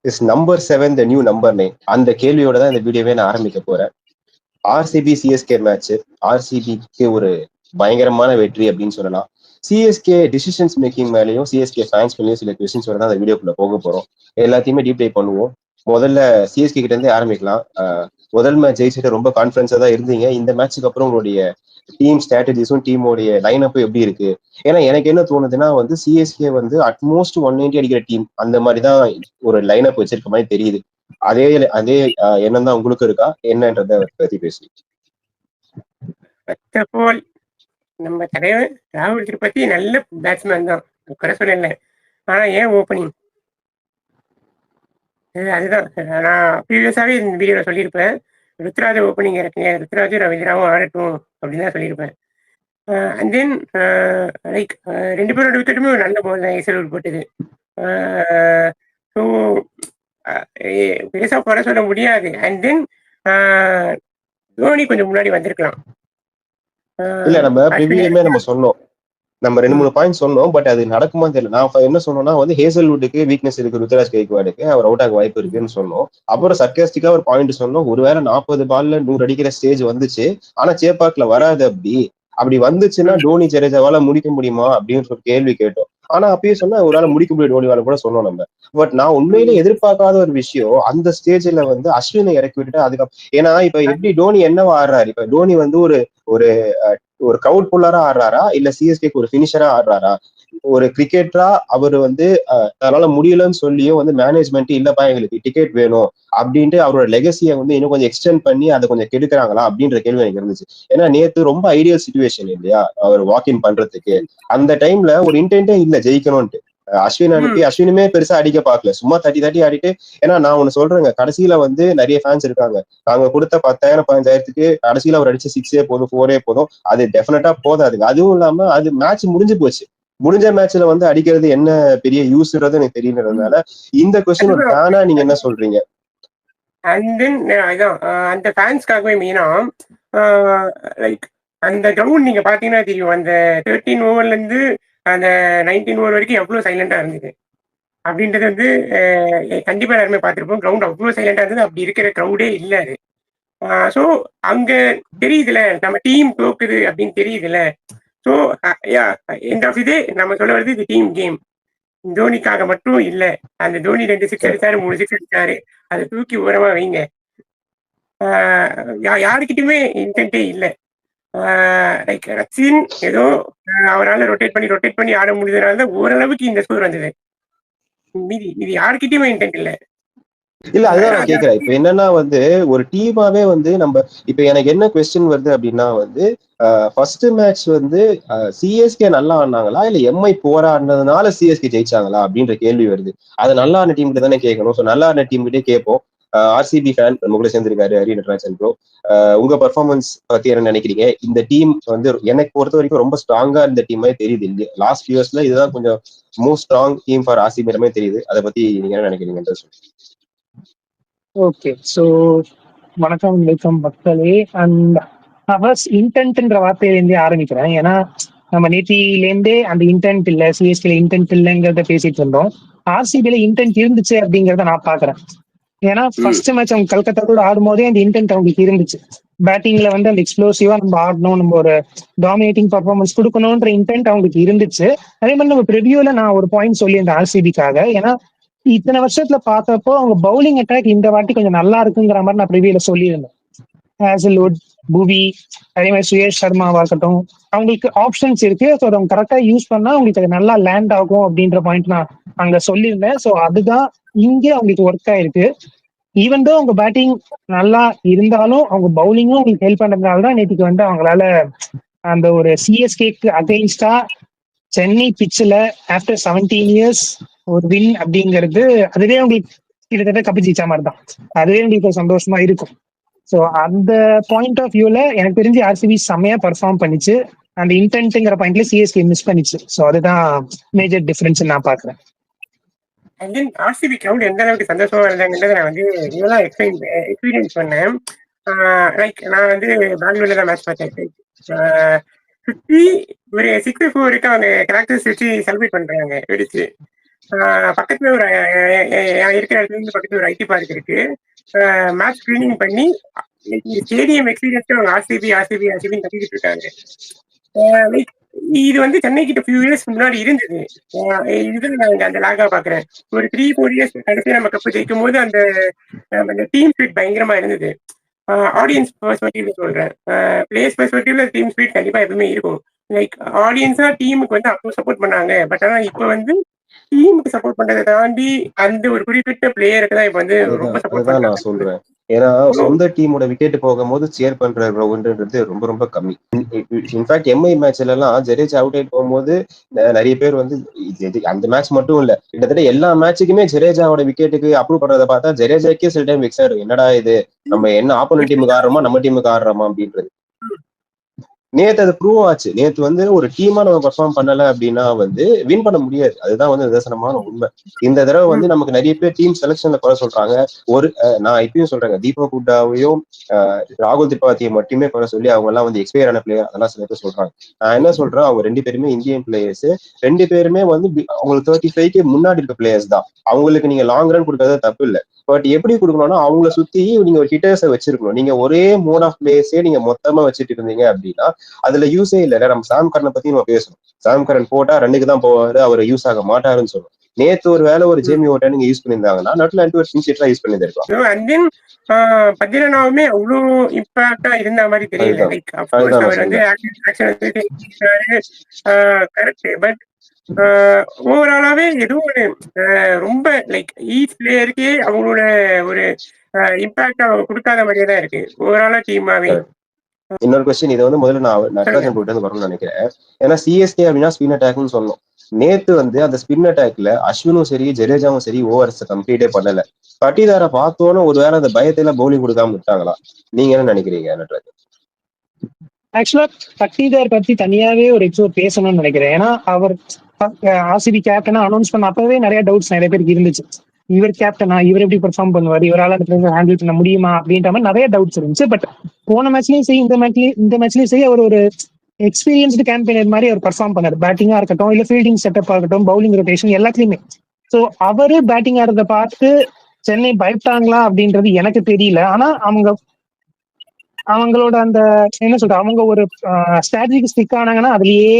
Is number 7 the new number 9? அந்த கேள்வியோட தான் இந்த வீடியோவே நான் ஆரம்பிக்க போறேன். ஆர்சிபி சிஎஸ்கே மேட்ச், ஆர்சிபிக்கு ஒரு பயங்கரமான வெற்றி அப்படின்னு சொல்லலாம். சிஎஸ்கே டிசிஷன்ஸ் மேக்கிங் மேலேயும் சிஎஸ்கே ஃபேன்ஸ் மேலேயும் சில கொஸ்டின்ஸோட தான் அந்த வீடியோக்குள்ள போக போறோம். எல்லாத்தையுமே டீப் டைப் பண்ணுவோம். முதல்ல சிஎஸ்கே கிட்ட இருந்தே ஆரம்பிக்கலாம். முதல் மேட்ச் ஜெயிச்சுட்டு ரொம்ப கான்ஃபிடன்ஸா தான் இருந்தீங்க. இந்த மேட்ச்சுக்கு அப்புறம் உங்களுடைய டீம் ஸ்ட்ராட்டஜிஸும் டீமோடைய லைனப்பும் எப்படி இருக்கு? ஏன்னா எனக்கு என்ன தோணுதுன்னா வந்து சிஎஸ்கே வந்து அட்மோஸ்ட் 190 அடிக்கிற டீம் அந்த மாதிரி தான் ஒரு லைனப் வச்சிருக்க மாதிரி தெரியுது. அதே அதே எண்ணம் தான் உங்களுக்கு இருக்கா என்னன்றத பத்தி பேசுங்க. ஃபர்ஸ்ட் ஆஃப் ஆல் நம்ம தலைவர் ராகுல் திரிபாதி நல்ல பேட்ஸ்மேன் தான், குறை சொல்லல. ஆனா ஏன் ஓப்பனிங்? அதுதான் நான் ப்ரீவியஸாவே இந்த வீடியோல சொல்லியிருப்பேன். ருத்ராஜ் ஓப்பனிங் இருக்குங்க, ருத்ராஜ் ரவீந்திராவும் ஆடட்டும் அப்படின்னு தான் சொல்லியிருப்பேன். அண்ட் தென் லைக் 2 பேரோட விக்கெட்டுமே ஒரு நல்ல பால் தான் எஸ்எல் போட்டது. ஸோ பெருசா குறை சொல்ல முடியாது. அண்ட் தென் தோனி கொஞ்சம் முன்னாடி வந்திருக்கலாம். இல்ல நம்ம ப்ரிவியூலயே நம்ம சொன்னோம், நம்ம 2-3 பாயிண்ட் சொன்னோம். பட் அது நடக்குமா தெரியல. நான் என்ன சொன்னோம்னா வந்து ஹேசல்வுட்டுக்கு வீக்னஸ் இருக்கு, ருத்ராஜ் கைக்வாடுக்கு அவர் அவுட் ஆக வாய்ப்பு இருக்குன்னு சொன்னோம். அப்புறம் சர்க்காஸ்டிக்கா ஒரு பாயிண்ட் சொன்னோம், ஒருவேளை 40 பால்ல 100 அடிக்கிற ஸ்டேஜ் வந்துச்சு, ஆனா சேப்பாக்ல வராது. அப்படி வந்துச்சுன்னா டோனி ஜடேஜாவால முடிக்க முடியுமா அப்படின்னு ஒரு கேள்வி கேட்டோம். ஆனா அப்பயே சொன்னா ஒரு வேளை முடிக்க முடியும் டோனிவால கூட சொன்னோம் நம்ம. பட் நான் உண்மையிலே எதிர்பார்க்காத ஒரு விஷயம், அந்த ஸ்டேஜ்ல வந்து அஸ்வினை இறக்கி விட்டுட்டு அதுக்கப்புறம், ஏன்னா இப்ப எப்படி டோனி என்னவா ஆடுறாரு? இப்ப டோனி வந்து ஒரு ஒரு ஒரு கிரவுட் புல்லரா ஆடுறாரா, இல்ல சிஎஸ்கேக்கு ஒரு பினிஷரா ஆடுறாரா? ஒரு கிரிக்கெட்டரா அவர் வந்து அதனால முடியலன்னு சொல்லியும் வந்து மேனேஜ்மெண்ட் இல்லப்பா எங்களுக்கு டிக்கெட் வேணும் அப்படின்ட்டு அவரோட லெகசியை வந்து இன்னும் கொஞ்சம் எக்ஸ்டெண்ட் பண்ணி அதை கொஞ்சம் கெடுக்கிறாங்களா அப்படின்ற கேள்வி எனக்கு இருந்துச்சு. ஏன்னா நேத்து ரொம்ப ஐடியல் சிச்சுவேஷன் இல்லையா அவர் வாக்கின் பண்றதுக்கு. அந்த டைம்ல ஒரு இன்டென்டே இல்ல ஜெயிக்கணும்ட்டு. அஸ்வின் அனுப்பி அஸ்வினுமே பெருசா அடிக்க பார்க்கல, சும்மா தட்டி தட்டி ஆடிட்டு. ஏன்னா நான் ஒண்ணு சொல்றேங்க, கடைசியில வந்து நிறைய ஃபேன்ஸ் இருக்காங்க, நாங்க கொடுத்த 10,000 15,000க்கு கடைசியில அவர் அடிச்ச 6 போதும் 4 போதும், அது டெஃபினட்டா போதாது. அதுவும் இல்லாம அது மேட்ச் முடிஞ்சு போச்சு. முடிஞ்ச மேட்ச்ல வந்து அடிக்கிறது என்ன பெரிய யூஸ்ன்றது எனக்கு தெரியறதுனால இந்த கொஸ்டின் ஒரு ஃபேனா நீங்க என்ன சொல்றீங்க? அண்ட் தென் இதான் அந்த ஃபேன்ஸ்க்காகவே மெயினா லைக் அந்த கிரவுண்ட் நீங்க பாத்தீங்கன்னா தெரியும், அந்த 13 ஓவர்ல இருந்து அந்த 19 ஓவர் வரைக்கும் எவ்வளவு சைலண்டா இருந்தது அப்படின்றது வந்து கண்டிப்பா எல்லாருமே பார்த்திருப்போம். கிரவுண்ட் அவ்வளவு சைலண்டா இருந்தது, அப்படி இருக்கிற கிரவுடே இல்ல அது. ஸோ அங்க தெரியுதுல நம்ம டீம் தோக்குது அப்படின்னு தெரியுதுல. ஸோ எண்ட் ஆஃப் இதே நம்ம சொல்ல வருது, இது டீம் கேம். தோனிக்காக மட்டும் இல்ல. அந்த தோனி 2 6 அடிச்சாரு, 3 6 அடிச்சாரு, அதை தூக்கி ஓரமா வைங்க. யாருக்கிட்டுமே இன்டென்ட்டே இல்ல. லைக் ரச்சின் ஏதோ அவரால் ரொட்டேட் பண்ணி ஆட முடிஞ்சதுனால தான் ஓரளவுக்கு இந்த ஸ்கோர் வந்தது. மீதி யாருக்கிட்டயுமே இன்டென்ட் இல்ல. இல்ல அதுதான் நான் கேக்குறேன். இப்ப என்னன்னா வந்து ஒரு டீமாவே வந்து நம்ம இப்ப எனக்கு என்ன கொஸ்டின் வருது அப்படின்னா வந்து ஃபர்ஸ்ட் மேட்ச் வந்து சிஎஸ்கே நல்லா ஆடினாங்களா இல்ல எம்ஐ போராடினதுனால சிஎஸ்கே ஜெயிச்சாங்களா அப்படின்ற கேள்வி வருது. அது நல்லா ஆடின டீம் கிட்ட தானே கேட்கணும். ஸோ நல்லா ஆடின டீம் கிட்டே கேட்போம். ஆர்சிபி ஃபேன் உங்களை சேர்ந்திருக்காரு ஹரி நடராஜன் ப்ரோ. உங்க பெர்ஃபார்மன்ஸ் பத்தி என்ன நினைக்கிறீங்க? இந்த டீம் வந்து எனக்கு பொறுத்த வரைக்கும் ரொம்ப ஸ்ட்ராங்கா இருந்த டீமே தெரியுது இல்லையா? லாஸ்ட் இயர்ஸ்ல இதுதான் கொஞ்சம் most strong team for RCB தெரியுது. அதை பத்தி நீங்க என்ன நினைக்கிறீங்கன்னு சொல்லுங்க. ஓகே, ஸோ வணக்கம் வெல்கம் மக்களே. அண்ட் ஃபர்ஸ்ட் இன்டென்ட்ன்ற வார்த்தையிலேருந்தே ஆரம்பிக்கிறேன். ஏன்னா நம்ம நேத்திலேருந்தே அந்த இன்டென்ட் இல்லை, சிஎஸ்கேல இன்டென்ட் இல்லைங்கிறத பேசிட்டு இருந்தோம். ஆர்சிபில இன்டென்ட் இருந்துச்சு அப்படிங்கிறத நான் பாக்குறேன். ஏன்னா ஃபர்ஸ்ட் மேட்ச் அவங்க கல்கத்தா கூட ஆடும் போதே அந்த இன்டென்ட் அவங்களுக்கு இருந்துச்சு. பேட்டிங்ல வந்து அந்த எக்ஸ்ப்ளோசிவா நம்ம ஆடணும், நம்ம ஒரு டாமினேட்டிங் பர்ஃபார்மன்ஸ் கொடுக்கணும்ன்ற இன்டென்ட் அவங்களுக்கு இருந்துச்சு. அதே மாதிரி நம்ம ப்ரிவியூல நான் ஒரு பாயிண்ட் சொல்லியிருந்தேன் ஆர்சிபிக்காக. ஏன்னா இத்தனை வருஷத்துல பார்த்தப்போ அவங்க பவுலிங் அட்டாக் இந்த வாட்டி கொஞ்சம் நல்லா இருக்குங்கிற மாதிரி நான் ப்ரிவியூல சொல்லியிருந்தேன். ஹேசல்வுட், புவி, அதே மாதிரி சுயேஷ் சர்மாவா இருக்கட்டும், அவங்களுக்கு ஆப்ஷன்ஸ் இருக்கு. ஸோ அவங்க கரெக்டா யூஸ் பண்ணா அவங்களுக்கு அது நல்லா லேண்ட் ஆகும் அப்படின்ற பாயிண்ட் நான் அங்க சொல்லியிருந்தேன். ஸோ அதுதான் இங்கே அவங்களுக்கு ஒர்க் ஆயிருக்கு. ஈவன் தோ அவங்க பேட்டிங் நல்லா இருந்தாலும் அவங்க பவுலிங்கும் அவங்களுக்கு ஹெல்ப் பண்றதுனால தான் நேற்றுக்கு வந்து அவங்களால அந்த ஒரு சிஎஸ்கேக்கு அகைன்ஸ்டா சென்னை பிச்சில் ஆஃப்டர் 17 இயர்ஸ் ஒரு வின் அப்படிங்கிறது அதுவே உங்களுக்கு கிட்டத்தட்ட கப்பு ஜெயிச்ச மாதிரி தான். அதுவே உங்களுக்கு சந்தோஷமா இருக்கும். ஸோ அந்த பாயிண்ட் ஆஃப் வியூல எனக்கு தெரிஞ்சு ஆர்சிபி செம்மையா பெர்ஃபார்ம் பண்ணிச்சு. அந்த இன்டென்ட்ங்கிற பாயிண்ட்ல சிஎஸ்கே மிஸ் பண்ணிச்சு. ஸோ அதுதான் மேஜர் டிஃபரன்ஸ் நான் பாக்குறேன். அண்ட் தென் ஆர்சிபி கிரவுண்ட் எந்த அளவுக்கு சந்தோஷமா இருந்தாங்கன்றதை நான் வந்து ரியலா எக்ஸ்பீரியன்ஸ் பண்ணேன். லைக் நான் வந்து பெங்களூர்ல தான் மேட்ச் பார்த்தேன். சுற்றி ஒரு 6-4 அவங்க கிராக்கர்ஸ் வச்சு செலிப்ரேட் பண்றாங்க வெடிச்சு. பக்கத்துல ஒரு இருக்கிற இடத்துல இருந்து பக்கத்துல ஒரு ஐடி பார்க் இருக்கு. மேட்ச் ஸ்கிரீனிங் பண்ணி ஸ்டேடியம் எக்ஸ்பீரியன்ஸ் அவங்க ஆர்சிபி கட்டிக்கிட்டு இருக்காங்க. லைக் இது வந்து சென்னை கிட்ட ஃபியூ இயர்ஸ் முன்னாடி இருந்தது. இதுல நான் அந்த லாகா பாக்குறேன். ஒரு 3-4 இயர்ஸ் கடைசி நம்ம கப்பு ஜெயிக்கும் போது அந்த டீம் ஸ்பிரிட் பயங்கரமா இருந்தது. ஆடியன்ஸ் பெர்ஸ்பெக்டிவ்ல சொல்றேன். பிளேயர்ஸ் பெர்ஸ்பெக்டிவ்ல டீம் ஸ்பிரிட் கண்டிப்பா எப்பவுமே இருக்கும். லைக் ஆடியன்ஸா டீமுக்கு வந்து அப்போ சப்போர்ட் பண்ணாங்க. பட் ஆனா இப்ப வந்து டீமுக்கு சப்போர்ட் பண்றதை தாண்டி அந்த ஒரு குறிப்பிட்ட பிளேயருக்கு தான் இப்ப வந்து ரொம்ப சப்போர்ட் அதுதான் நான் பண்றாங்க. சொல்றேன். ஏன்னா சொந்த டீமோட விக்கெட் போகும்போது சேர் பண்ற கிரவுண்ட்ன்றது ரொம்ப ரொம்ப கம்மி. இன்ஃபேக்ட் எம்ஐ மேட்ச்ல எல்லாம் ஜடேஜா அவுட் ஆயிட்டு போகும்போது நிறைய பேர் வந்து அந்த மேட்ச் மட்டும் இல்ல, கிட்டத்தட்ட எல்லா மேட்சுக்குமே ஜடேஜாவோட விக்கெட்டுக்கு அப்ரூவ் பண்றதை பார்த்தா ஜடேஜாக்கே சில டைம் வெக்ஸ் ஆயிடும். என்னடா இது, நம்ம என்ன ஆப்போனன்ட் டீமுக்கு ஆடுறோமா நம்ம டீமுக்கு ஆடுறோமா அப்படின்றது. நேத்து அது ப்ரூவ் ஆச்சு. நேத்து வந்து ஒரு டீமா நம்ம பெர்ஃபார்ம் பண்ணல அப்படின்னா வந்து வின் பண்ண முடியாது. அதுதான் வந்து நிதர்சனமான உண்மை. இந்த தடவை வந்து நமக்கு நிறைய பேர் டீம் செலக்ஷன்ல குறை சொல்றாங்க. நான் இப்பயும் சொல்றேங்க, தீபக் ஹூடாவையும் ராகுல் திரிபாதியை மட்டுமே குறை சொல்லி அவங்க எல்லாம் வந்து எக்ஸ்பயர் ஆன பிளேயர் அதெல்லாம் சில பேர் சொல்றாங்க. நான் என்ன சொல்றேன், அவங்க 2 பேருமே இந்தியன் பிளேயர்ஸ். 2 பேருமே வந்து அவங்களுக்கு 35க்கு முன்னாடி இருக்க பிளேயர்ஸ் தான். அவங்களுக்கு நீங்க லாங் ரன் கொடுக்கறது தப்பு இல்லை. பட் எப்படி கொடுக்கணும்னா அவங்கள சுத்தி நீங்க ஒரு ஹிட்டர்ஸை வச்சிருக்கணும். நீங்க ஒரே மோட் ஆஃப் பிளேயர்ஸே நீங்க மொத்தமா வச்சுட்டு இருந்தீங்க அப்படின்னா அதுல யூஸே இல்ல. நம்ம சாம் கரனை பத்தி நம்ம பேசணும். சாம் கரன் போட்டா ரன்னுக்கு தான் போவாரு, அவர் யூஸ் ஆக மாட்டாருன்னு சொல்லுவோம். நேத்து ஒரு வேலை ஒரு ஜேமி ஓட்டா நீங்க யூஸ் பண்ணியிருந்தாங்கன்னா நட்டுல ஒரு சின்சியரா யூஸ் பண்ணிருக்கலாம். பத்திரனாவுமே அவ்வளவு இம்பாக்டா இருந்த மாதிரி தெரியல. லைக் அப்கோர்ஸ் அவர் வந்து கரெக்ட். பட் ஓவராலாவே எதுவும் ரொம்ப லைக் ஈச் பிளேயருக்கே அவங்களோட ஒரு இம்பாக்ட் அவங்க கொடுக்காத மாதிரியே தான் இருக்கு ஓவராலா டீமாவே. இன்னொரு கொஸ்டின், இதை வந்து முதல்ல நான் நட்ராஜன் போயிட்டு வந்து வரணும்னு நினைக்கிறேன். ஏன்னா சிஎஸ்கே அப்படின்னா ஸ்பின் அட்டாக்னு சொன்னோம். நேத்து வந்து அந்த ஸ்பின் அட்டாக்ல அஸ்வினும் சரி ஜடேஜாவும் சரி ஓவர்ஸ் கம்ப்ளீட்டே பண்ணல. பட்டிதாரை பார்த்தோன்னு ஒரு வேளை அந்த பயத்துல பவுலிங் கொடுக்காம விட்டாங்களா? நீங்க என்ன நினைக்கிறீங்க நட்ராஜன்? ஆக்சுவலா பட்டிதார் பத்தி தனியாவே ஒரு எபிசோட் பேசணும்னு நினைக்கிறேன். ஏன்னா அவர் ஆர்சிபி கேப்டனா அனௌன்ஸ் பண்ண அப்பவே நிறைய டவுட்ஸ் நிறைய பேருக்கு இருந்துச்சு. இவர் கேப்டனா, இவர் எப்படி பெர்ஃபார்ம் பண்ணுவார், இவரால் ஹேண்டில் பண்ண முடியுமா அப்படின்ற மாதிரி நிறைய டவுட்ஸ் இருந்துச்சு. பட் போன மேட்ச்லயும் சரி இந்த மேட்ச்லயும் சரி அவர் ஒரு எக்ஸ்பீரியன்ஸ்டு கேம்பெயினர் மாதிரி அவர் பெர்ஃபார்ம் பண்ணாரு. பேட்டிங்கா இருக்கட்டும், இல்ல ஃபீல்டிங் செட்டப் ஆகட்டும், பவுலிங் ரொட்டேஷன் எல்லாத்துலயுமே. ஸோ அவரு பேட்டிங் ஆடுறத பார்த்து சென்னை பயப்பட்டாங்களா அப்படின்றது எனக்கு தெரியல. ஆனா அவங்களோட அந்த என்ன சொல்ற, அவங்க ஒரு ஸ்ட்ராட்டஜிக்கு ஸ்டிக் ஆனாங்கன்னா அதுலயே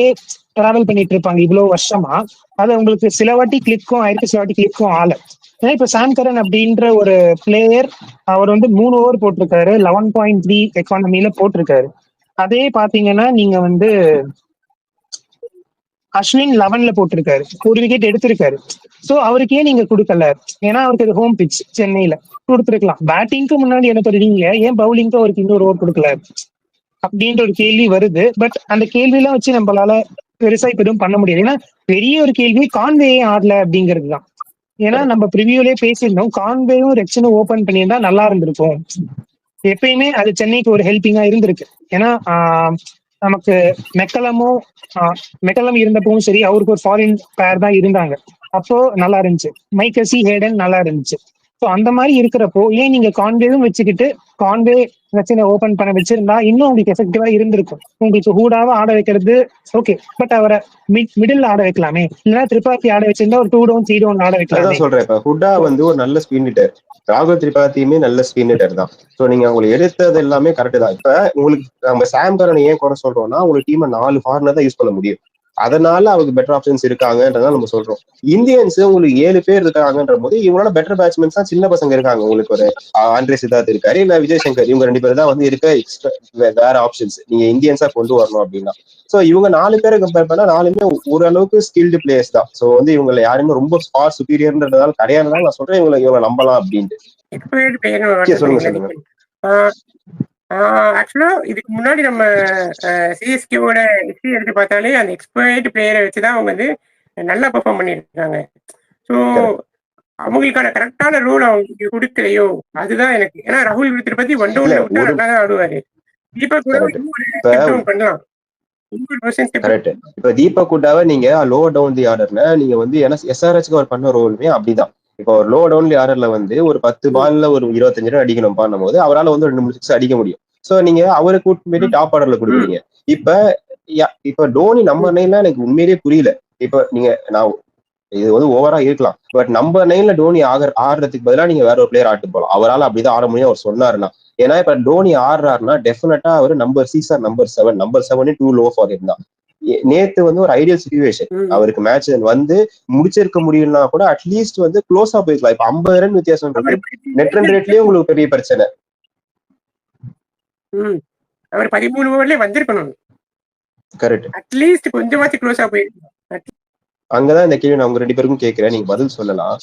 டிராவல் பண்ணிட்டு இருப்பாங்க இவ்வளவு வருஷமா. அது அவங்களுக்கு சில வாட்டி கிளிக்கும் ஆயிருக்கு, சில வாட்டி கிளிக்கும் ஆல. ஏன்னா இப்ப சாம் கரன் அப்படின்ற ஒரு பிளேயர் அவர் வந்து 3 ஓவர் போட்டிருக்காரு, 11.3 எக்கானமில போட்டிருக்காரு. அதே பாத்தீங்கன்னா நீங்க வந்து அஸ்வின் 11ல போட்டிருக்காரு, ஒரு விக்கெட் எடுத்திருக்காரு. சோ அவருக்கே நீங்க கொடுக்கல, ஏன்னா அவருக்கு அது ஹோம் பிச் சென்னையில கொடுத்துருக்கலாம். பேட்டிங்க்கு முன்னாடி என்ன பண்ணுறீங்க, ஏன் பவுலிங்க்கு அவருக்கு இன்னொரு ஓவர் கொடுக்கல அப்படின்ற ஒரு கேள்வி வருது. பட் அந்த கேள்வி எல்லாம் வச்சு நம்மளால பெருசா இப்ப எதுவும் பண்ண முடியாது. ஏன்னா பெரிய ஒரு கேள்வி கான்வே ஆடல அப்படிங்கிறது தான். ஏன்னா நம்ம ப்ரிவியூலே பேசியிருந்தோம், கான்வேயும் ரெக்ஷனும் ஓபன் பண்ணியிருந்தா நல்லா இருந்திருக்கும். எப்பயுமே அது சென்னைக்கு ஒரு ஹெல்பிங்கா இருந்திருக்கு. ஏன்னா நமக்கு மெக்கலம் இருந்தப்பவும் சரி, அவருக்கு ஒரு ஃபாரின் பேர் தான் இருந்தாங்க, அப்போ நல்லா இருந்துச்சு. மைக்கசி ஹேடன் நல்லா இருந்துச்சு. ஸோ அந்த மாதிரி இருக்கிறப்போ ஏன் நீங்க கான்வேவும் வச்சுக்கிட்டு கான்வே பிரச்சனை ஓபன் பண்ண வச்சிருந்தா இன்னும் உங்களுக்கு எஃபெக்டிவா இருந்திருக்கும். உங்களுக்கு ஹூடாவா ஆட வைக்கிறது ஓகே, பட் அவரை மிடில் ஆட வைக்கலாமே, இல்லைன்னா திரிபாதி ஆட வச்சிருந்தா ஒரு 2 டவுன் 3 டவுன் ஆட வைக்கலாம். சொல்றேன், இப்ப ஹுடா வந்து ஒரு நல்ல ஸ்பின் ஹிட்டர், ராகுல் திரிபாதியுமே நல்ல ஸ்பின் ஹிட்டர் தான். ஸோ நீங்க உங்களுக்கு எடுத்தது எல்லாமே கரெக்ட் தான். இப்ப உங்களுக்கு நம்ம சாம் கரனை ஏன் குறை சொல்றோம்னா உங்களுக்கு டீமை 4 ஃபார்னர் தான் யூஸ் பண்ண முடியும். அதனால அவருக்கு பெட்டர் ஆப்ஷன்ஸ் இருக்காங்கன்றதான் நம்ம சொல்றோம். இந்தியன்ஸ் உங்களுக்கு 7 பேர் இருக்காங்கன்ற போது இவங்களோட பெட்டர் பேட்ஸ்மேன்ஸ் தான் சின்ன பசங்க இருக்காங்க. உங்களுக்கு ஒரு ஆண்ட்ரே சித்தார்த் இருக்காரு, இல்ல விஜய் சங்கர், இவங்க 2 பேர் தான் வந்து இருக்க எக்ஸ்ட்ரா வேற ஆப்ஷன்ஸ் நீங்க இந்தியன்ஸா கொண்டு வரணும் அப்படின்னா. சோ இவங்க 4 பேரை கம்பேர் பண்ணா 4மே ஓரளவுக்கு ஸ்கில்டு பிளேயர்ஸ் தான். சோ வந்து இவங்களை யாருமே ரொம்ப ஃபார் சுப்பீரியர்ன்றதால கிடையாதுனால நான் சொல்றேன் இவங்களை நம்பலாம் அப்படின்ட்டு. சொல்லுங்க. ஆக்சுவலா இதுக்கு முன்னாடி நம்ம சிஎஸ்கேவோட ஹிஸ்டரி எடுத்து பார்த்தாலே அந்த எக்ஸ்பர்ட் பிளேயரை வச்சுதான் அவங்க வந்து நல்லா பெர்ஃபார்ம் பண்ணிருக்காங்க. ஸோ அவங்களுக்கான கரெக்டான ரோல் அவங்களுக்கு கொடுக்கலையோ அதுதான் எனக்கு. ஏன்னா ராகுல் திருப்பதி 1 டவுன்ல விட்டா நல்லா தான் ஆடுவாரு. தீபக் கூட பண்ணலாம். கரெக்ட். இப்ப தீபக் ஹூடாவை நீங்க லோ டவுன் தி ஆர்டர்ல நீங்க வந்து எஸ்ஆர்ஹெச்க்கு அவர் பண்ண ரோலுமே அப்படிதான். இப்போ ஒரு லோ டவுன்லி ஆர்டர்ல வந்து ஒரு 10 பால்ல ஒரு 25 ரன் அடிக்கணும் பண்ணும் போது அவரால் வந்து 2-3 6 அடிக்க முடியும். சோ நீங்க அவரை கூட்டு போயிட்டு டாப் ஆர்டர்ல கொடுக்குறீங்க. இப்ப டோனி நம்ம அன்னையெல்லாம் எனக்கு உண்மையிலேயே புரியல. இப்ப நீங்க நான் இது வந்து ஓவரா இருக்கலாம். பட் நம்பர் 9ல டோனி ஆடுறதுக்கு பதிலா நீங்க வேற ஒரு பிளேயர் ஆட்டு போலாம். அவரால் அப்படிதான் ஆட முடியும் அவர் சொன்னாருன்னா. ஏன்னா இப்ப டோனி ஆடுறாருன்னா டெஃபினட்டா அவர் number 6 or number 7 number 7 too low for him தான். நேத்து வந்து ஒரு ஐடியல் சிச்சுவேஷன், அவருக்கு மேட்ச் வந்து முடிச்சிருக்க முடியும்னா கூட அட்லீஸ்ட் வந்து க்ளோஸா போயிருக்கலாம். இப்ப 50 ரன் வித்தியாசம்ன்றது நெட் ரன் ரேட்லயே உங்களுக்கு பெரிய பிரச்சனை. அவர் 13 ஓவர்லயே வந்திருக்கணும். கரெக்ட். அட்லீஸ்ட் கொஞ்சமாச்சும் க்ளோஸா போயிருக்கலாம். அங்கதான் இந்த கேள்வி நான் உங்க 2 பேருக்கும் கேட்கிறேன், நீங்க பதில் சொல்லலாம்.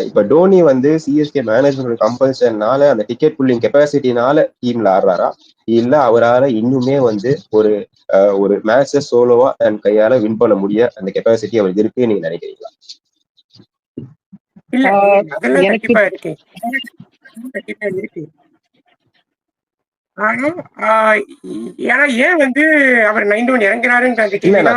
இப்ப டோனி வந்து சிஎஸ்கே மேனேஜ்மெண்ட் கம்பல்சனால அந்த டிக்கெட் புல்லிங் கெப்பாசிட்டினால டீம்ல ஆடுறாரா, இல்ல அவரால இன்னுமே வந்து ஒரு மேட்ச சோலோவா தன் கையால வின் பண்ண முடிய அந்த கெப்பாசிட்டி அவருக்கு இருக்கு நீங்க நினைக்கிறீங்களா? இல்ல அதெல்லாம் கண்டிப்பா இருக்கு. ஏன்னா ஏன் வந்து அவர் 9 இறங்குறாருன்னு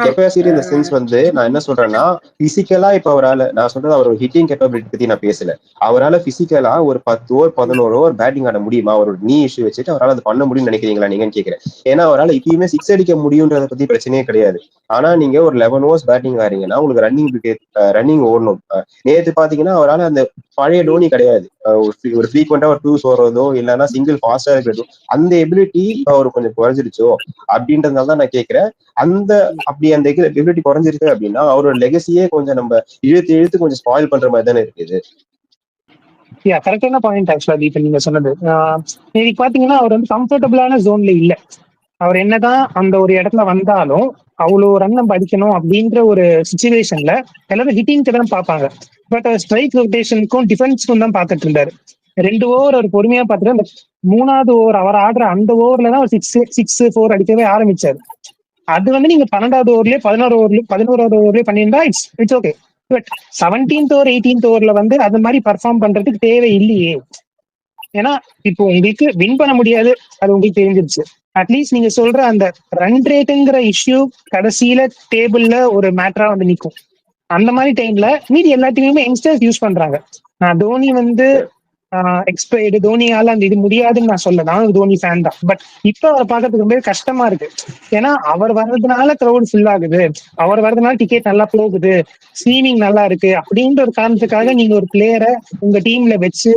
கெப்பாசிட்டி இந்த சென்ஸ் வந்து நான் என்ன சொல்றேன்னா, பிசிக்கலா இப்ப அவரால, நான் சொல்றது அவர் ஹிட்டிங் கேப்பபிலிட்டி பத்தி நான் பேசல. அவரால் பிசிக்கலா ஒரு 10 ஓவர் 11 ஓவர் பேட்டிங் ஆட முடியுமா? ஒரு நீ இஷ்யூ வச்சுட்டு அவரால் அது பண்ண முடியும்னு நினைக்கிறீங்களா நீங்கன்னு கேட்கிறேன். ஏன்னா அவரால் இப்பயுமே 6 அடிக்க முடியும்ன்றத பத்தி பிரச்சனையே கிடையாது. ஆனா நீங்க ஒரு 11 ஓவர்ஸ் பேட்டிங் ஆறீங்கன்னா உங்களுக்கு ரன்னிங் ஓடணும். நேற்று பாத்தீங்கன்னா அவரால் அந்த பழைய டோனி கிடையாது. ஒரு ஃப்ரீக்வெண்டா ஒரு 2s ஓடுறதோ இல்லைன்னா சிங்கிள் ஃபாஸ்டா இருக்கிறதோ அந்த எபிலிட்டி அவர் கொஞ்சம் குறைஞ்சிருச்சோ அப்படின்றதுனால தான் நான் கேட்கிறேன். அந்த எபிலிட்டி குறைஞ்சிருக்கு அப்படின்னா அவரோட லெகசியே கொஞ்சம் நம்ம இழுத்து கொஞ்சம் ஸ்பாயில் பண்ற மாதிரி தானே இருக்குது. கரெக்டான பாயிண்ட் ஆக்சுவலா இப்ப நீங்க சொன்னது. இன்னைக்கு பாத்தீங்கன்னா அவர் வந்து கம்ஃபர்டபுளான ஜோன்ல இல்ல. அவர் என்னதான் அந்த ஒரு இடத்துல வந்தாலும் அவ்வளவு ரன் நம்ம அடிக்கணும் அப்படின்ற ஒரு சிச்சுவேஷன்ல எல்லாரும் ஹிட்டிங்க்கு தான் பார்ப்பாங்க. பட் ஸ்ட்ரைக் ரொட்டேஷனுக்கும் டிஃபென்ஸ்க்கும் தான் பார்த்துட்டு இருந்தாரு. 2 ஓவர் அவர் பொறுமையா பார்த்துட்டு அந்த 3வது ஓவர் அவர் ஆடுற அந்த ஓவர்ல தான் 6 4 அடிக்கவே ஆரம்பிச்சாரு. அது வந்து நீங்க 12வது ஓவர்லயே 11வது ஓவர்லயே பண்ணியிருந்தா it's okay. But 17th over 18th ஓவர்ல வந்து அது மாதிரி பர்ஃபார்ம் பண்றதுக்கு தேவை இல்லையே. ஏன்னா இப்போ உங்களுக்கு வின் பண்ண முடியாது, அது உங்களுக்கு தெரிஞ்சிருச்சு. அட்லீஸ்ட் நீங்க சொல்ற அந்த ரன் ரேட்டுங்கிற இஷ்யூ கடைசியில டேபிள்ல ஒரு மேட்டரா வந்து நிற்கும். அந்த மாதிரி டைம்ல மீதி எல்லாத்தையுமே யங்ஸ்டர்ஸ் யூஸ் பண்றாங்க. தோனி வந்து எக்ஸ்பைர்டு, தோனியால அந்த இது முடியாதுன்னு நான் சொல்ல, நான் தோனி ஃபேன் தான். பட் இப்ப அவரை பார்க்கறதுக்கு ரொம்ப கஷ்டமா இருக்கு. ஏன்னா அவர் வர்றதுனால கிரௌட் ஃபுல் ஆகுது, அவர் வர்றதுனால டிக்கெட் நல்லா போகுது, ஸ்ட்ரீமிங் நல்லா இருக்கு அப்படின்ற ஒரு காரணத்துக்காக நீங்க ஒரு பிளேயரை உங்க டீம்ல வச்சு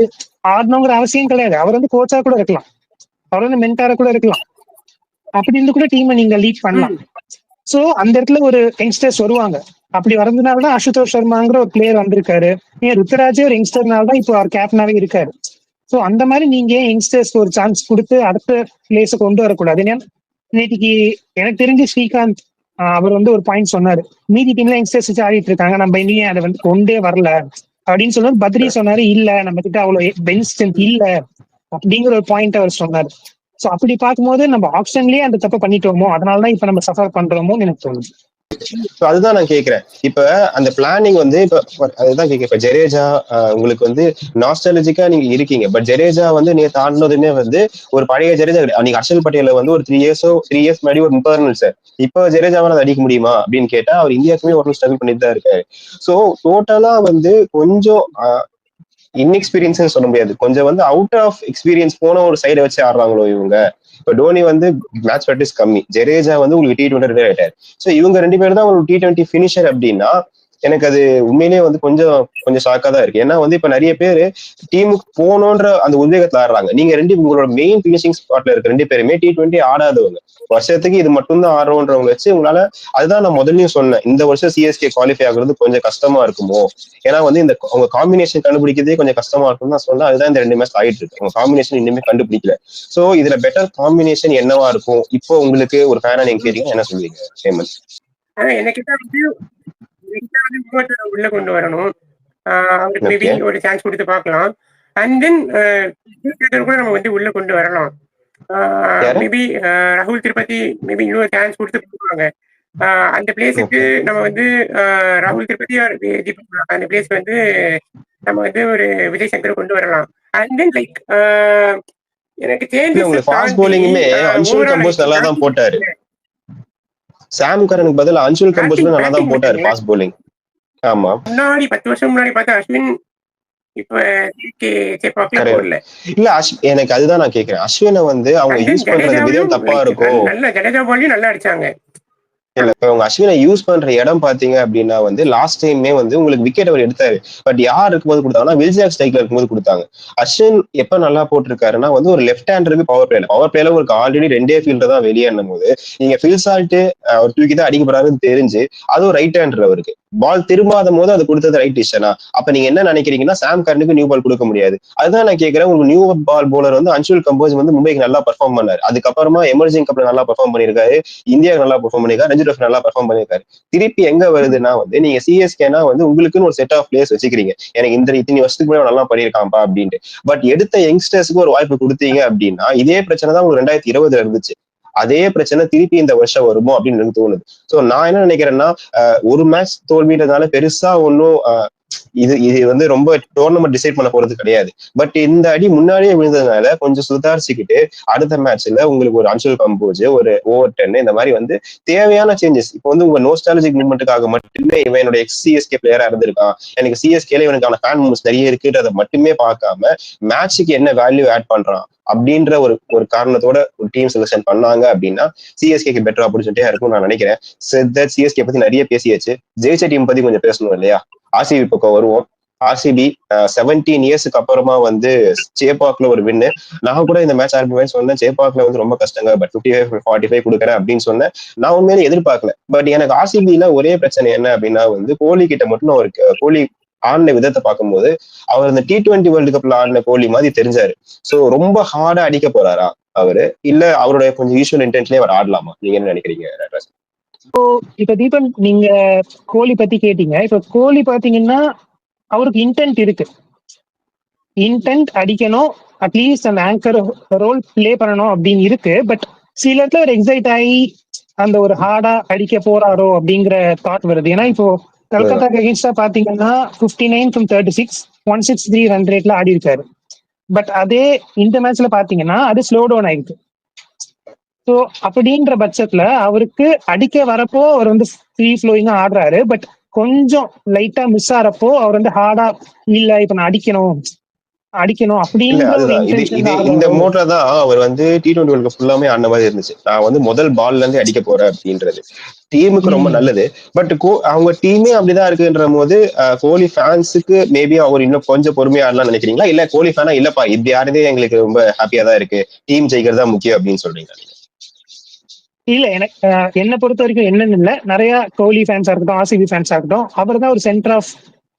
ஆடணுங்கிற அவசியம் கிடையாது. அவர் வந்து கோச்சா கூட இருக்கலாம், அவர் வந்து மென்டாரா கூட இருக்கலாம். அப்படி இருந்து கூட டீமை நீங்க லீட் பண்ணலாம். சோ அந்த இடத்துல ஒரு யங்ஸ்டர்ஸ் வருவாங்க. அப்படி வரதுனாலதான் அசுதோஷ் சர்மாங்கிற ஒரு பிளேயர் வந்திருக்காரு. ருத்துராஜே ஒரு யங்ஸ்டர்னால தான் இப்போ அவர் கேப்டனாவே இருக்காரு. சோ அந்த மாதிரி நீங்க யங்ஸ்டர்ஸ்க்கு ஒரு சான்ஸ் கொடுத்து அடுத்த பிளேஸ கொண்டு வரக்கூடாது. நேற்றுக்கு எனக்கு தெரிஞ்சு ஸ்ரீகாந்த் அவர் வந்து ஒரு பாயிண்ட் சொன்னாரு, மீதி டீம்ல யங்ஸ்டர்ஸ் வச்சு ஆடிட்டு இருக்காங்க, நம்ம இனியும் அதை வந்து கொண்டே வரல அப்படின்னு சொன்னாரு. பத்ரி சொன்னாரு, இல்ல நம்ம கிட்ட அவ்வளவு பெஞ்ச் ஸ்ட்ரென்த் இல்ல அப்படிங்கிற ஒரு பாயிண்ட் அவர் சொன்னாரு. சோ அப்படி பார்க்கும்போது நம்ம ஆப்ஷன்லயே அந்த தப்பை பண்ணிட்டோமோ, அதனாலதான் இப்ப நம்ம சஃபர் பண்றோமோ எனக்கு தோணுது. அதுதான் நான் கேட்கிறேன். இப்ப அந்த பிளானிங் வந்து இப்ப அதுதான் கேட்கிறேன். இப்ப ஜடேஜா உங்களுக்கு வந்து நாஸ்டாலஜிக்கா நீங்க இருக்கீங்க. பட் ஜடேஜா வந்து நேற்று ஆடினதுமே வந்து ஒரு பழைய ஜடேஜா. நீங்க ஹர்ஷல் பட்டேல வந்து ஒரு 3 இயர்ஸ் முன்னாடி ஒரு 30 ரன் சார். இப்ப ஜடேஜாவால அதை அடிக்க முடியுமா அப்படின்னு கேட்டா அவர் இந்தியாவுக்குமே ஒரு ஸ்ட்ரகிள் பண்ணிட்டு தான் இருக்காரு. சோ டோட்டலா வந்து கொஞ்சம் இன்எக்ஸ்பீரியன்ஸ் சொல்ல முடியாது, கொஞ்சம் வந்து அவுட் ஆஃப் எக்ஸ்பீரியன்ஸ் போன ஒரு சைடை வச்சு ஆடுறாங்களோ இவங்க. இப்ப டோனி வந்து மேட்ச் ப்ராக்டிஸ் கம்மி, ஜடேஜா வந்து உங்களுக்கு T20 ரிட்டையர் ஆயிட்டாரு. சோ இவங்க 2 பேரும் தான் உங்களுக்கு T20 ஃபினிஷர் அப்படின்னா எனக்கு அது உண்மையிலேயே வந்து கொஞ்சம் ஷாக்கா தான் இருக்கு. ஏன்னா வந்து இப்ப நிறைய பேரு டீமுக்கு போகணுன்ற அந்த உத்வேகத்துல ஆடுறாங்க. நீங்க உங்களோட மெயின் பினிஷிங் ஸ்பாட்ல இருக்க 2 பேருமே T20 ஆடாதவங்க, வருஷத்துக்கு இது மட்டும் தான் ஆடுறோன்றவங்க வச்சு உங்களால, அதுதான் நான் முதல்லயும் சொன்னேன், இந்த வருஷம் சிஎஸ்கே குவாலிஃபை ஆகுறது கொஞ்சம் கஷ்டமா இருக்குமோ. ஏன்னா வந்து இந்த உங்க காம்பினேஷன் கண்டுபிடிக்கிறதே கொஞ்சம் கஷ்டமா இருக்கும்னு நான் சொன்னேன். அதுதான் இந்த 2 மேட்ச் ஆகிட்டு இருக்கு, உங்க காம்பினேஷன் இன்னுமே கண்டுபிடிக்கல. சோ இதுல பெட்டர் காம்பினேஷன் என்னவா இருக்கும் இப்போ உங்களுக்கு ஒரு ஃபேனா நீங்க கேட்டீங்கன்னா என்ன சொல்லுவீங்க ஹேமந்த்? எனக்கு உள்ள கொண்டு வரணும், அவருக்கு மேபி ஒரு சான்ஸ் கொடுத்து பார்க்கலாம். அண்ட் தென் கூட நம்ம வந்து உள்ள கொண்டு வரலாம். மேபி ராகுல் திருப்பதி மேபி இன்னொரு சான்ஸ் கொடுத்து போடுவாங்க. அந்த பிளேஸுக்கு நம்ம வந்து ராகுல் திருப்பதி அந்த பிளேஸ் வந்து நம்ம வந்து ஒரு விஜய் சங்கர் கொண்டு வரலாம். அண்ட் தென் லைக் எனக்கு சேஞ்சஸ் ஃபாஸ்ட் பவுலிங்குமே அன்சுல் கம்போஸ் நல்லா தான் போட்டாரு. சாம் கரனுக்கு பதிலா அன்சுல் கம்போஸ் நல்லா தான் போட்டாரு ஃபாஸ்ட் பவுலிங். ஆமா, முன்னாடி 10 வருஷம் முன்னாடி பார்த்தா அஸ்வின் இப்ப இல்ல எனக்கு அதுதான் நான் கேக்குறேன். அஸ்வினை வந்து அவங்க யூஸ் பண்றது விதம் தப்பா இருக்கும். நல்ல ஜடேஜா பாலையும் நல்லா அடிச்சாங்க. இல்ல இப்ப உங்க அஸ்வினை யூஸ் பண்ற இடம் பாத்தீங்க அப்படின்னா வந்து லாஸ்ட் டைமே வந்து உங்களுக்கு விக்கெட் அவர் எடுத்தாரு. பட் யார் இருக்கும்போது கொடுத்தாங்கன்னா வில்ஜாக் ஸ்ட்ரைக்ல இருக்கும்போது கொடுத்தாங்க. அஸ்வின் எப்ப நல்லா போட்டிருக்காருன்னா வந்து ஒரு லெஃப்ட் ஹேண்டருக்கு பவர் பிளேல ஒரு ஆல்ரெடி 2 ஃபீல்டர் தான் வெளியேறும் போது நீங்க ஃபில் சால்ட் அவர் தூக்கி தான் அடிக்க போறாருன்னு தெரிஞ்சு அதுவும் ரைட் ஹேண்டர் அவருக்கு பால் திரும்பாத போது அது கொடுத்தது ரைட் டிசிஷனா? அப்ப நீங்க என்ன நினைக்கிறீங்கன்னா சாம் கர்னுக்கு நியூ பால் கொடுக்க முடியாது. அதுதான் நான் கேட்கிறேன். உங்களுக்கு நியூ பால் போலர் வந்து அன்சுல் கம்போஸ் வந்து மும்பைக்கு நல்லா பெர்ஃபார்ம் பண்ணாரு. அதுக்கப்புறமா எமர்ஜிங் கப்ல நல்லா பெர்ஃபார்ம் பண்ணிருக்காரு, இந்தியாவுக்கு நல்லா பெர்ஃபார்ம் பண்ணிருக்காரு, ரஞ்சி ட்ரோஃபி நல்லா பெர்ஃபார்ம் பண்ணிருக்காரு. திருப்பி எங்க வருதுன்னா வந்து நீங்க சிஎஸ்கேனா வந்து உங்களுக்குன்னு ஒரு செட் ஆஃப் பிளேயர்ஸ் வச்சுக்கிறீங்க. எனக்கு இத்தனை வருஷத்துக்கு முன்னாடி நல்லா பண்ணிருக்கான்ப்பா அப்படின்ட்டு. பட் எடுத்த யங்ஸ்டர்ஸ்க்கு ஒரு வாய்ப்பு கொடுத்தீங்க அப்படின்னா இதே பிரச்சனை தான் உங்களுக்கு 2020 இருந்துச்சு. அதே பிரச்சனை திருப்பி இந்த வருஷம் வருமோ அப்படின்னு எனக்கு தோணுது. சோ நான் என்ன நினைக்கிறேன்னா ஒரு மேட்ச் தோல்வின்றதால பெருசா ஒன்னும் இது வந்து ரொம்ப டோர்னமெண்ட் டிசைட் பண்ண போறது கிடையாது. பட் இந்த அடி முன்னாடியே விழுந்ததுனால கொஞ்சம் சுதாரிச்சுக்கிட்டு அடுத்த மேட்ச்ல உங்களுக்கு ஒரு அன்சுல் கம்போஸ், ஒரு ஓவர் 10 இந்த மாதிரி வந்து தேவையான சேஞ்சஸ். இப்போ வந்து உங்க நோஸ்டாலஜிக் மூவ்மெண்ட்டுக்காக மட்டுமே இவன் என்னோட சிஎஸ்கே பிளேயரா இருந்திருக்கான், எனக்கு சிஎஸ்கேல இவனுக்கான ஃபேன் மூவ்ஸ் நிறைய இருக்குன்றதை மட்டுமே பார்க்காம மேட்சுக்கு என்ன வேல்யூ ஆட் பண்றான் அப்படின்ற ஒரு காரணத்தோட ஒரு டீம் செலக்ஷன் பண்ணாங்க அப்படின்னா சிஎஸ்கேக்கு பெட்டர் ஆப்பர்ச்சுனிட்டியா இருக்கும் நான் நினைக்கிறேன். சிஎஸ்கே பத்தி நிறைய பேசியாச்சு. ஜெயிச்ச டீம் பத்தி கொஞ்சம் பேசணும் இல்லையா? ஆர்சிபி பக்கம் வருவோம். ஆர்சிபி 17 இயர்ஸ்க்கு அப்புறமா வந்து சேப்பாக்ல ஒரு வின்னு. நான் கூட இந்த மேட்ச் ஆரம்பிப்பேன்னு சொன்னேன், சேப்பாக்ல வந்து ரொம்ப கஷ்டங்க, பட் 55-45 கொடுக்குறேன் அப்படின்னு சொன்னேன். நான் உண்மையிலே எதிர்பார்க்கல. பட் எனக்கு ஆர்சிபில ஒரே பிரச்சனை என்ன அப்படின்னா வந்து கோலி கிட்ட மட்டும் ஒரு கோலி ஆடின விதத்தை பார்க்கும்போது அவர் இந்த T20 வேர்ல்டு கப்ல ஆடின கோலி மாதிரி தெரிஞ்சாரு. சோ ரொம்ப ஹார்டா அடிக்க போறாரா அவரு, இல்ல அவருடைய கொஞ்சம் யூஷுவல் இன்டென்ட்லயே அவர் ஆடலாமா? நீங்க என்ன நினைக்கிறீங்க? இப்ப தீபன் நீங்க கோலி பத்தி கேட்டீங்க. இப்ப கோலி பாத்தீங்கன்னா அவருக்கு இன்டென்ட் இருக்கு, இன்டென்ட் அடிக்கணும், அட்லீஸ்ட் அந்த ஆங்கர் ரோல் பிளே பண்ணணும் அப்படின்னு இருக்கு. பட் சில இடத்துல ஒரு எக்ஸைட் ஆகி அந்த ஒரு ஹார்டா அடிக்க போறாரோ அப்படிங்கிற தாட் வருது. ஏன்னா இப்போ கல்கத்தாக்கு அகேன்ஸ்டா பாத்தீங்கன்னா 59 from 36 163 ரன் ரேட்ல ஆடி இருக்காரு. பட் அதே இந்த மேட்ச்ல பாத்தீங்கன்னா அது ஸ்லோ டவுன் ஆயிருக்கு. ஸோ அப்படின்ற பட்சத்துல அவருக்கு அடிக்க வரப்போ அவர் வந்து ஃப்ரீ ஃப்ளோயிங்கா ஆடுறாரு. பட் கொஞ்சம் லைட்டா மிஸ் ஆறப்போ அவர் வந்து ஹார்டா இல்ல இப்ப நான் அடிக்கணும் இந்த மோட்ல தான் அவர் வந்து T20 வேர்ல்ட் கப் ஃபுல்லாமே ஆன மாதிரி இருந்துச்சு. நான் வந்து முதல் பால்ல இருந்து அடிக்க போறேன் அப்படின்றது டீமுக்கு ரொம்ப நல்லது. பட் அவங்க டீமே அப்படிதான் இருக்குன்ற போது கோலி ஃபேன்ஸுக்கு மேபி அவர் இன்னும் கொஞ்சம் பொறுமையா ஆடலாம்னு நினைக்கிறீங்களா? இல்ல கோலி ஃபேனா இல்லப்பா இப்படி ஆடுறதே எங்களுக்கு ரொம்ப ஹாப்பியா தான் இருக்கு, டீம் ஜெயிக்கிறதா முக்கியம் அப்படின்னு சொல்றீங்க? இல்ல எனக்கு என்ன பொறுத்த வரைக்கும் என்னன்னு இல்ல, நிறைய கோலி ஃபேன்ஸா இருக்கட்டும் ஆர்சிபி ஃபேன்ஸா இருக்கட்டும் அவர் தான் ஒரு சென்டர் ஆஃப்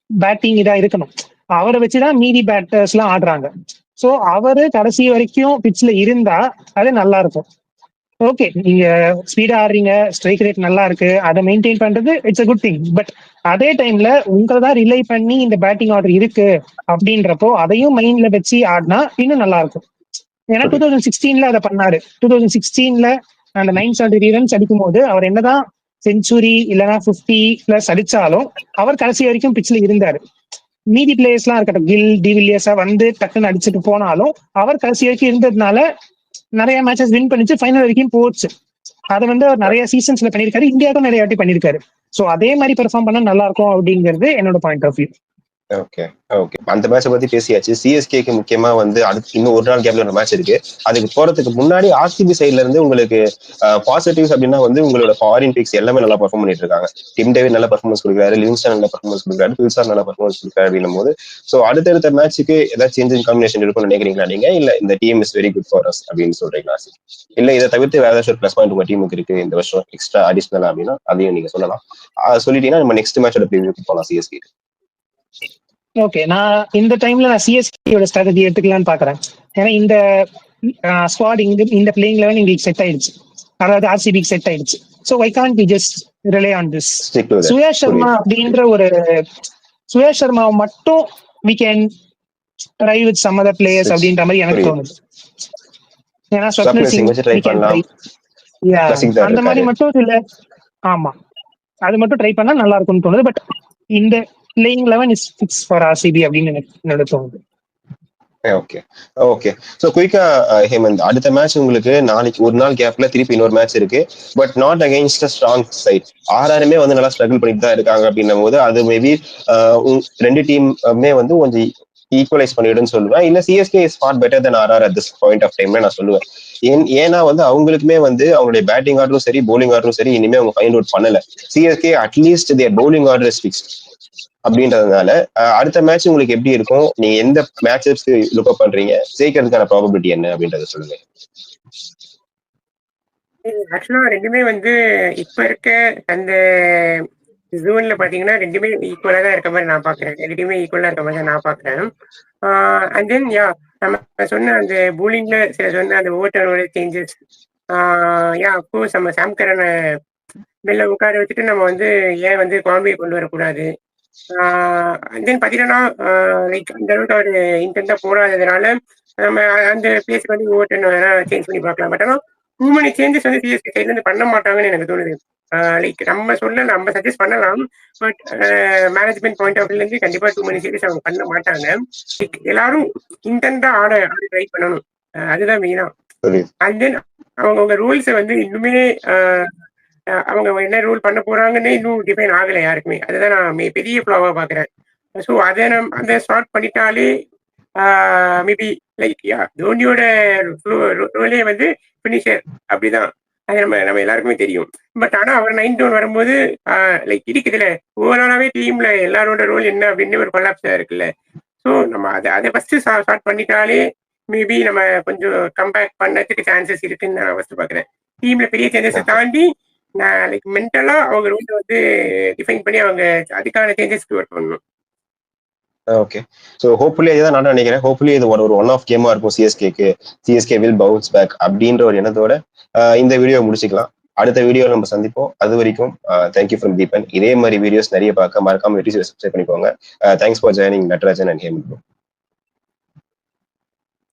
பேட்டிங் இதா இருக்கணும். அவரை வச்சுதான் மீதி பேட்டர்ஸ் எல்லாம் ஆடுறாங்க. சோ அவரு கடைசி வரைக்கும் பிட்ச்ல இருந்தா அது நல்லா இருக்கும். ஓகே நீங்க ஸ்பீடா ஆடுறீங்க, ஸ்ட்ரைக் ரேட் நல்லா இருக்கு, அதை மெயின்டைன் பண்றது it's a good thing. But அதே டைம்ல உங்களை தான் ரிலை பண்ணி இந்த பேட்டிங் ஆர்டர் இருக்கு அப்படின்றப்போ அதையும் மைண்ட்ல வச்சு ஆடினா இன்னும் நல்லா இருக்கும். ஏன்னா 2016 அதை பண்ணாரு. 2016 அந்த 973 ரன்ஸ் அடிக்கும் போது அவர் என்னதான் செஞ்சுரி இல்லைன்னா 50+ அடிச்சாலும் அவர் கடைசி வரைக்கும் பிட்ச்ல இருந்தாரு. மீதி பிளேயர்ஸ் எல்லாம் இருக்கட்டும், கில் டிவிலியர்ஸா வந்து டக்குன்னு அடிச்சுட்டு போனாலும் அவர் கடைசி வரைக்கும் இருந்ததுனால நிறைய மேட்சஸ் வின் பண்ணிச்சு, ஃபைனல் வரைக்கும் போச்சு. அதை வந்து அவர் நிறைய சீசன்ஸ்ல பண்ணிருக்காரு, இந்தியாவுக்கும் நிறைய வாட்டி பண்ணிருக்காரு. சோ அதே மாதிரி பெர்ஃபார்ம் பண்ணா நல்லா இருக்கும் அப்படிங்கிறது என்னோட பாயிண்ட் ஆஃப் வியூ. ஓகே அந்த மேட்சை பத்தி பேசியாச்சு. சிஎஸ்கேக்கு முக்கியமா வந்து அடுத்து இன்னும் ஒரு நாள் கேப்ல ஒரு மேட்ச் இருக்கு. அதுக்கு போறதுக்கு முன்னாடி ஆர்சிபி சைட்ல இருந்து உங்களுக்கு பாசிட்டிவ்ஸ் அப்படின்னா வந்து உங்களோட ஃபாரின் பிக்ஸ் எல்லாமே நல்லா பெர்ஃபார்ம் பண்ணிட்டு இருக்காங்க. டிம் டேவிட் நல்ல பெர்ஃபார்மன்ஸ் கொடுக்குறாரு, லிவிங்ஸ்டன் நல்ல பெர்ஃபார்மன்ஸ் கொடுக்குறாரு, பில்சார் நல்ல பெர்ஃபார்மன்ஸ் கொடுக்குறாரு அப்படின்னும் போது ஸோ அடுத்தடுத்த மேட்சுக்கு ஏதாவது சேஞ்ச் இன் காம்பினேஷன் இருக்கும்னு நினைக்கிறீங்களா நீங்க? இல்ல இந்த team is very good for us அப்படின்னு சொல்றீங்களா? இல்ல இதை தவிர்த்து வேற ஏதாச்சும் பிளஸ் பாயிண்ட் உங்க டீமுக்கு இருக்கு இந்த வருஷம் எக்ஸ்ட்ரா அடிஷனல் அப்படின்னா அதையும் நீங்க சொல்லலாம். சொல்லிட்டீங்கன்னா நம்ம நெக்ஸ்ட் மேட்சோட ப்ரிவியூக்கு போகலாம் சிஎஸ்கே. ஓகே, நான் இந்த டைம்ல நான் சிஎஸ்கேயோட ஸ்ட்ராட்டஜி எடுத்துக்கலாம்னு பாக்குறேன். ஏன்னா இந்த ஸ்குவாட் இந்த பிளேயிங் லெவல் எங்களுக்கு செட் ஆயிடுச்சு, அதாவது ஆர்சிபிக்கு செட் ஆயிடுச்சு. So why can't we just rely on this. Suyash Sharma அப்படின்ற ஒரு சுயேஷ் சர்மா மட்டும் we can try with some other players அப்படின்ற மாதிரி எனக்கு தோணுது. ஏன்னா ஸ்வப்னில் சிங் அந்த மாதிரி மட்டும் இல்ல, ஆமா அது மட்டும் ட்ரை பண்ணா நல்லா இருக்கும்னு தோணுது. பட் இந்த playing 11 is fixed for RCB அப்படின்னு என்னோட தோணுது. ஓகே சோ குயிக்கா ஹேமந்த், அடுத்த மேட்ச் உங்களுக்கு நாளைக்கு ஒரு நாள் கேப்ல திருப்பி இன்னொரு மேட்ச் இருக்கு. But not against a strong side. ஆர்ஆருமே வந்து நல்லா ஸ்ட்ரகிள் பண்ணிட்டு தான் இருக்காங்க அப்படின்னும் போது அது மேபி ரெண்டு டீமுமே வந்து கொஞ்சம் ஈக்குவலைஸ் பண்ணிடுன்னு சொல்லுவேன். இல்ல CSK is far better then RR at this point of டைம்ல நான் சொல்லுவேன். ஏன்னா வந்து அவங்களுக்குமே வந்து அவங்களுடைய பேட்டிங் ஆர்டரும் சரி பவுலிங் ஆர்டரும் சரி இனிமே அவங்க ஃபைண்ட் அவுட் பண்ணல. CSK at least their bowling order is fixed அப்படின்றதுனால அடுத்த மேட்ச் உங்களுக்கு எப்படி இருக்கும், நீங்க எந்த மேட்சப்ஸ்க்கு லுக் அப் பண்றீங்க, ஜெயிக்கிறதுக்கான ப்ராபபிலிட்டி என்ன அப்படின்றத சொல்லுங்க. ஆக்சுவலா ரெண்டுமே வந்து இப்ப இருக்க அந்த ஜோன்ல பாத்தீங்கன்னா ரெண்டுமே ஈக்குவலா தான் இருக்க மாதிரி நான் பாக்குறேன். ரெண்டுமே ஈக்குவலா இருக்க மாதிரி தான் நான் பாக்குறேன். அண்ட் தென் யா நம்ம சொன்ன அந்த போலிங்ல சில சொன்ன அந்த ஓட்டரோட சேஞ்சஸ், யா அப்கோர்ஸ் நம்ம சாம் கரனை வெளில உட்கார வச்சுட்டு நம்ம வந்து ஏன் வந்து காம்பே கொண்டு வரக்கூடாது. தென் பாத்தீங்கன்னா லைக் அந்த அளவுக்கு அவர் இன்டென்டா போடாததுனால நம்ம அந்த பிளேஸ்க்கு வந்து ஓட்டர் வேணா சேஞ்ச் பண்ணி பார்க்கலாம். பட் ஆனால் டூ மணி சேஞ்சஸ் வந்து சிஎஸ்கே சைட்ல இருந்து பண்ண மாட்டாங்கன்னு எனக்கு தோணுது. லைக் நம்ம சஜஸ்ட் பண்ணலாம், பட் மேனேஜ்மெண்ட் பாயிண்ட் ஆஃப் வியூல இருந்து கண்டிப்பா டூ மணி சேஞ்சஸ் அவங்க பண்ண மாட்டாங்க. லைக் எல்லாரும் இன்டென்டா ஆட ட்ரை பண்ணணும், அதுதான் மெயினா. அண்ட் தென் அவங்க ரூல்ஸை வந்து இன்னுமே அவங்க என்ன ரூல் பண்ண போறாங்கன்னு இன்னும் டிஃபைன் ஆகலை யாருக்குமே. அதுதான் நான் பெரிய ஃப்ளாவா பாக்குறேன். ஸோ அதை ஸ்டார்ட் பண்ணிட்டாலே மேபி லைக் யா தோனியோட ரோலே வந்து பினிஷர் அப்படிதான், அது நம்ம எல்லாருக்குமே தெரியும். பட் ஆனா அவர் 9 வரும்போது லைக் இருக்குதுல ஓவராலாவே டீம்ல எல்லாரோட ரோல் என்ன அப்படின்னு ஒரு கொலாப்ஸா இருக்குல்ல. ஸோ நம்ம அதை ஃபர்ஸ்ட் ஸ்டார்ட் பண்ணிட்டாலே மேபி நம்ம கொஞ்சம் கம்பேக் பண்ணதுக்கு சான்சஸ் இருக்குன்னு நான் ஃபர்ஸ்ட் பாக்குறேன். டீம்ல பெரிய சேஞ்சஸ் தாண்டி லைக் மென்டலா அவங்க ரோல் வந்து டிஃபைன் பண்ணி அவங்க அதுக்கான சேஞ்சஸ்க்கு ஒர்க் பண்ணணும். ஓகே, ஸோ ஹோப்ஃபுல்லி அதுதான் நான் நினைக்கிறேன். ஹோப்ஃபுல்லி இது ஒரு ஒன் ஆஃப் கேமா இருக்கும் சிஎஸ்கேக்கு. சிஎஸ்கே வில் பவுன்ஸ் பேக் அப்படின்ற ஒரு எண்ணத்தோட இந்த வீடியோ முடிச்சுக்கலாம். அடுத்த வீடியோவில் நம்ம சந்திப்போம். அது வரைக்கும் தேங்க்யூ ஃப்ரம் தீபன். இதே மாதிரி வீடியோஸ் நிறைய பார்க்க மறக்காம சப்ஸ்கிரைப் பண்ணிக்கோங்க. Thanks for joining Natarajan and Hemant.